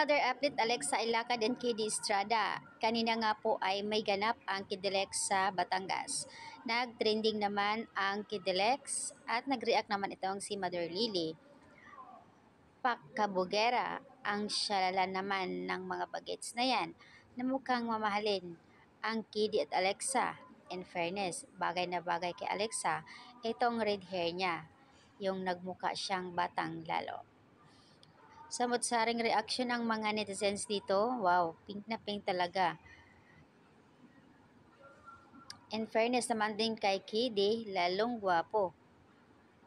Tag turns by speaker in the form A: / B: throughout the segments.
A: another update, Alexa Ilacad and Kiddy Estrada. Kanina nga po ay may ganap ang Kidilex sa Batangas. Nag-trending naman ang Kidilex at nag-react naman itong si Mother Lily. Pakabugera ang syalala naman ng mga bagets na yan na mukhang mamahalin ang Kiddy at Alexa. In fairness, bagay na bagay kay Alexa itong red hair niya, yung nagmuka siyang batang lalo. Samot-saring reaksyon ng mga netizens dito. Wow, pink na pink talaga. In fairness naman din kay Kiddy, lalong gwapo.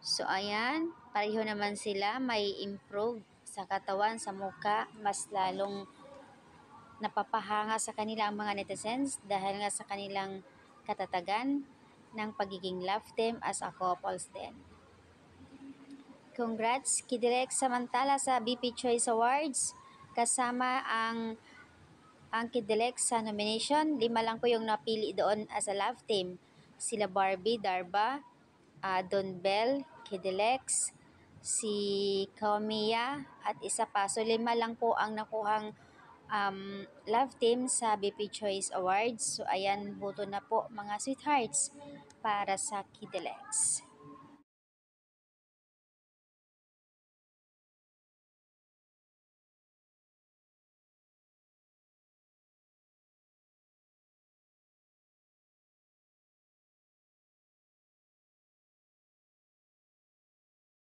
A: So ayan, pareho naman sila may improve sa katawan, sa muka, mas lalong napapahanga sa kanila ang mga netizens dahil nga sa kanilang katatagan ng pagiging love team as a couples din. Congrats, Kidilex. Samantala sa BP Choice Awards, kasama ang Kidilex sa nomination. 5 lang po yung napili doon as a love team. Sila Barbie, Darba, Don Bell, Kidilex, si Kaumia, at isa pa. So 5 lang po ang nakuhang love team sa BP Choice Awards. So ayan, boto na po mga sweethearts para sa Kidilex.